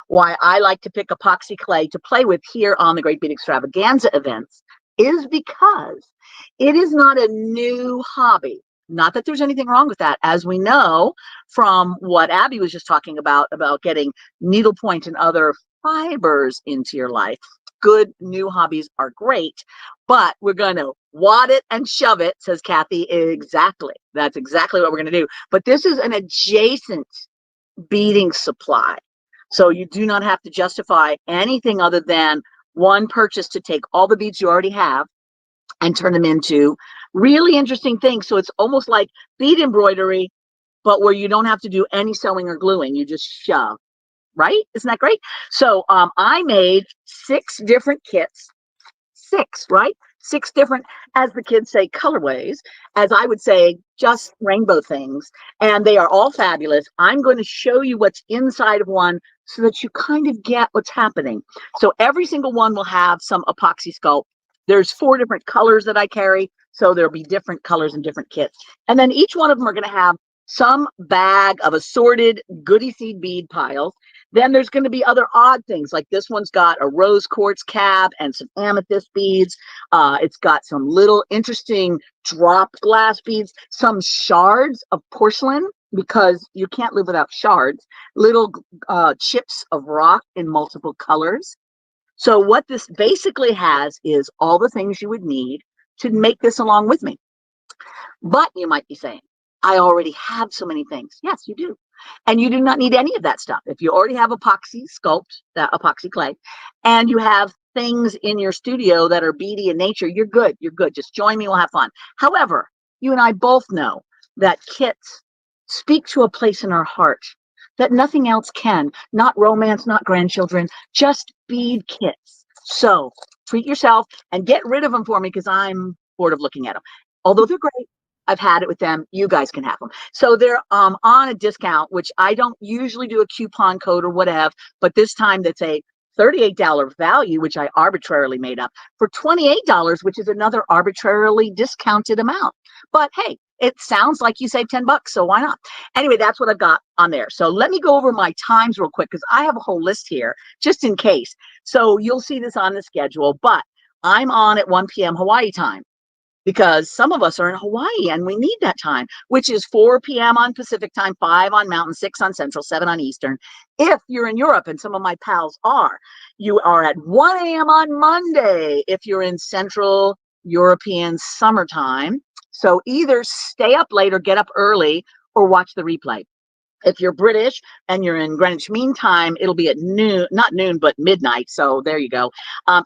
why I like to pick epoxy clay to play with here on the Great Beat Extravaganza events is because it is not a new hobby. Not that there's anything wrong with that. As we know from what Abby was just talking about getting needlepoint and other fibers into your life, good new hobbies are great, but we're going to wad it and shove it, says Kathy. Exactly. That's exactly what we're going to do. But this is an adjacent beading supply. So you do not have to justify anything other than one purchase to take all the beads you already have and turn them into really interesting things. So it's almost like bead embroidery, but where you don't have to do any sewing or gluing. You just shove, right? Isn't that great? So I made 6 different kits. 6, right? 6 different, as the kids say, colorways, as I would say, just rainbow things. And they are all fabulous. I'm going to show you what's inside of one so that you kind of get what's happening. So every single one will have some epoxy sculpt. There's 4 different colors that I carry, so there'll be different colors and different kits. And then each one of them are going to have some bag of assorted goodie seed bead piles. Then there's going to be other odd things, like this one's got a rose quartz cap and some amethyst beads. It's got some little interesting dropped glass beads, some shards of porcelain, because you can't live without shards, little chips of rock in multiple colors. So what this basically has is all the things you would need to make this along with me. But you might be saying, I already have so many things. Yes, you do. And you do not need any of that stuff. If you already have epoxy sculpt, that epoxy clay, and you have things in your studio that are beady in nature, you're good. You're good. Just join me. We'll have fun. However, you and I both know that kits speak to a place in our heart that nothing else can. Not romance, not grandchildren, just bead kits. So treat yourself and get rid of them for me, because I'm bored of looking at them. Although they're great, I've had it with them. You guys can have them. So they're on a discount, which I don't usually do a coupon code or whatever, but this time that's a $38 value, which I arbitrarily made up, for $28, which is another arbitrarily discounted amount. But hey, it sounds like you saved $10, so why not? Anyway, that's what I've got on there. So let me go over my times real quick, because I have a whole list here just in case. So you'll see this on the schedule, but I'm on at 1 p.m. Hawaii time, because some of us are in Hawaii and we need that time, which is 4 p.m. on Pacific time, 5 on Mountain, 6 on Central, 7 on Eastern. If you're in Europe, and some of my pals are, you are at 1 a.m. on Monday if you're in Central European summertime. So either stay up late or get up early or watch the replay. If you're British and you're in Greenwich Mean Time, it'll be at noon, not noon, but midnight. So there you go.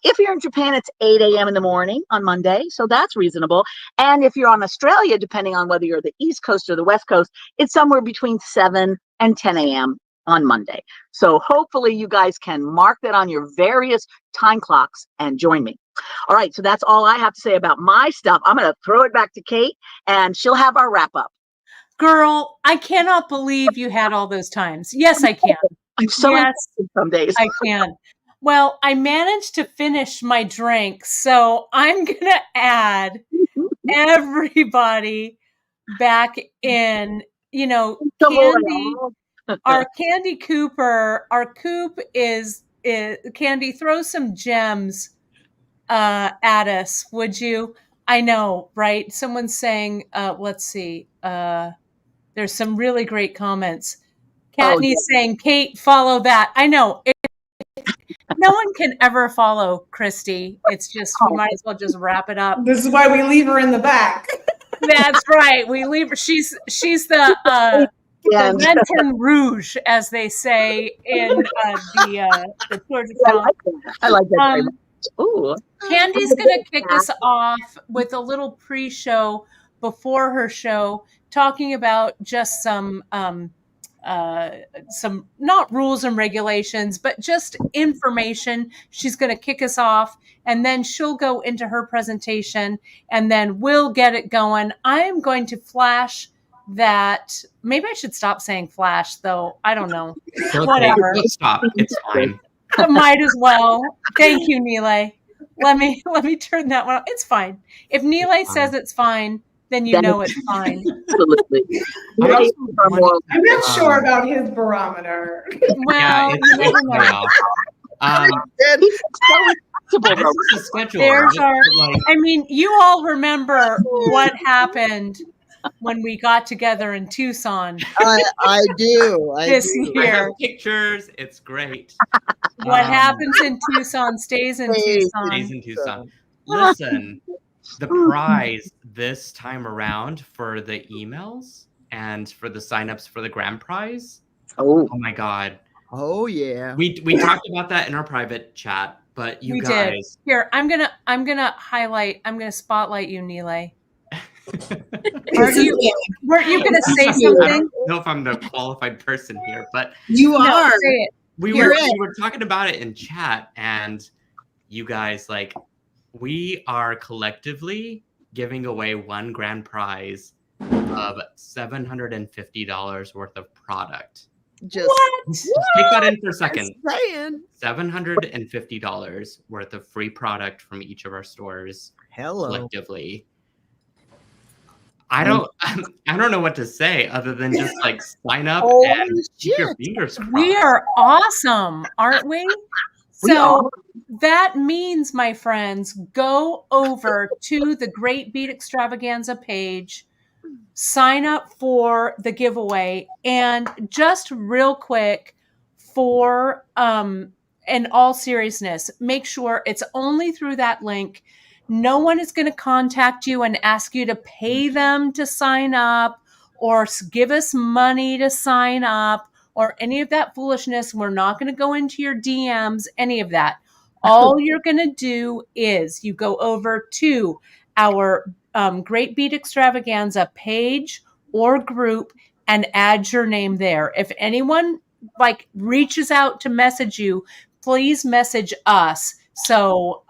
If you're in Japan, it's 8 a.m. in the morning on Monday. So that's reasonable. And if you're on Australia, depending on whether you're the East Coast or the West Coast, it's somewhere between 7 and 10 a.m. on Monday. So hopefully you guys can mark that on your various time clocks and join me. All right. So that's all I have to say about my stuff. I'm going to throw it back to Kate, and she'll have our wrap up. Girl, I cannot believe you had all those times. Yes, I can. I'm so yes, some days. I can. Well, I managed to finish my drink, so I'm going to add everybody back in, Candy, our Candy Cooper, our Coop is Candy, throw some gems at us, would you? I know, right? Someone's saying, let's see, there's some really great comments. Katney's saying, Kate, follow that. I know. No one can ever follow Christy. It's just, we might as well just wrap it up. This is why we leave her in the back. That's right. We leave her. She's the Lantern Rouge, as they say in the Tour de France. I like that very much. Ooh. Candy's going to kick us off with a little pre-show before her show, talking about just some not rules and regulations, but just information. She's going to kick us off, and then she'll go into her presentation, and then we'll get it going. I am going to flash that. Maybe I should stop saying flash, though. I don't know. Okay, whatever. Stop. It's fine. I might as well. Thank you, Nilay. Let me turn that one off. It's fine. If Nilay says it's fine, then you know it's fine. Absolutely. I'm not sure about his barometer. Well, yeah, it's you never know. There's our. I mean, you all remember what happened when we got together in Tucson. I do. This year. I have pictures. It's great. What happens in Tucson stays in Tucson. Stays in Tucson. Listen, the prize this time around for the emails and for the signups for the grand prize Oh, Oh my God. Oh yeah. We talked about that in our private chat, but you We did. guys. Here, I'm gonna spotlight you, Nilay. Weren't Weren't you gonna say I something? don't know if I'm the qualified person here, but You No, are. say it. we You're were talking about it in chat, and you guys, like, we are collectively giving away one grand prize of $750 worth of product. Just Just take that in for a second. saying. $750 worth of free product from each of our stores Hello. collectively. I don't know what to say other than just like sign up and keep your fingers crossed. We are awesome, aren't we? So that means, my friends, go over to the Great Beat Extravaganza page, sign up for the giveaway, and just real quick, for in all seriousness, make sure it's only through that link. No one is going to contact you and ask you to pay them to sign up or give us money to sign up or any of that foolishness. We're not going to go into your DMs, any of that. All you're going to do is you go over to our Great Beat Extravaganza page or group and add your name there. If anyone like reaches out to message you, please message us. So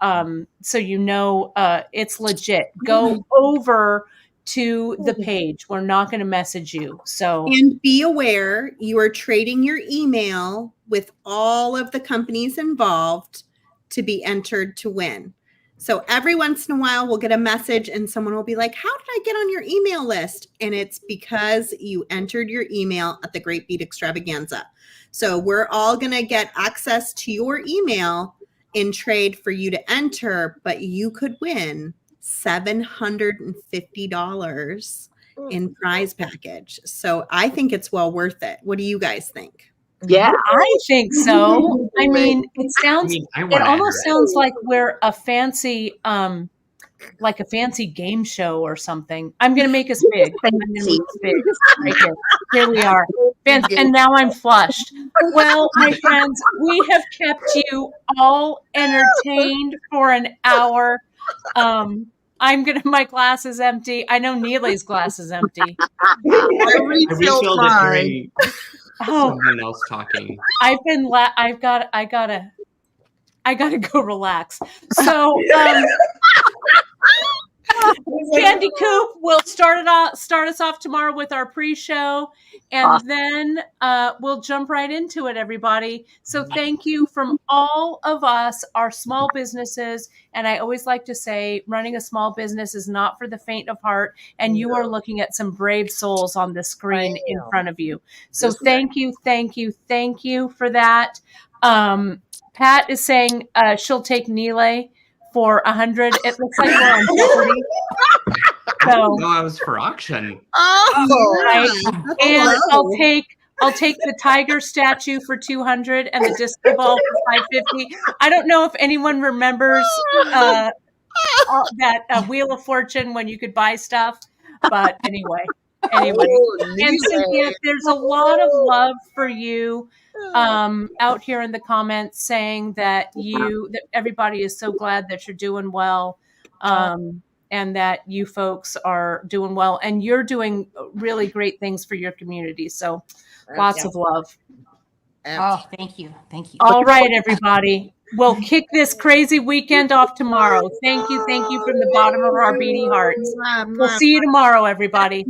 you know it's legit. Go over to the page. We're not going to message you. So And be aware you are trading your email with all of the companies involved to be entered to win. So every once in a while we'll get a message and someone will be like, how did I get on your email list? And it's because you entered your email at the Great Beat Extravaganza. So we're all going to get access to your email in trade for you to enter, but you could win $750 in prize package. So I think it's well worth it. What do you guys think? yeah. I think so. I mean, it sounds, I it wanna almost enter it. sounds like we're a fancy, like a fancy game show or something. I'm going to make us big. I'm going to make us big. Right here. Here we are. And now I'm flushed. Well, my friends, we have kept you all entertained for an hour. My glass is empty. I know Neely's glass is empty. I I refilled it mine. during someone else talking. I gotta go relax. So Candy Coop will start us off tomorrow with our pre-show, and then we'll jump right into it, everybody. So thank you from all of us, our small businesses. And I always like to say, running a small business is not for the faint of heart. And you are looking at some brave souls on the screen in front of you. So thank you for that. Pat is saying she'll take Neelay for 100. It looks like we're on Jeopardy. So, No, I was for auction. Oh, right. And I'll take the tiger statue for 200 and the disco ball for 550. I don't know if anyone remembers that Wheel of Fortune when you could buy stuff, but anyway. And Cynthia, there's a lot of love for you out here in the comments saying that everybody is so glad that you're doing well. And that you folks are doing well, and you're doing really great things for your community. So lots of love. Oh, thank you. All right, everybody. We'll kick this crazy weekend off tomorrow. Thank you from the bottom of our beating hearts. We'll see you tomorrow, everybody.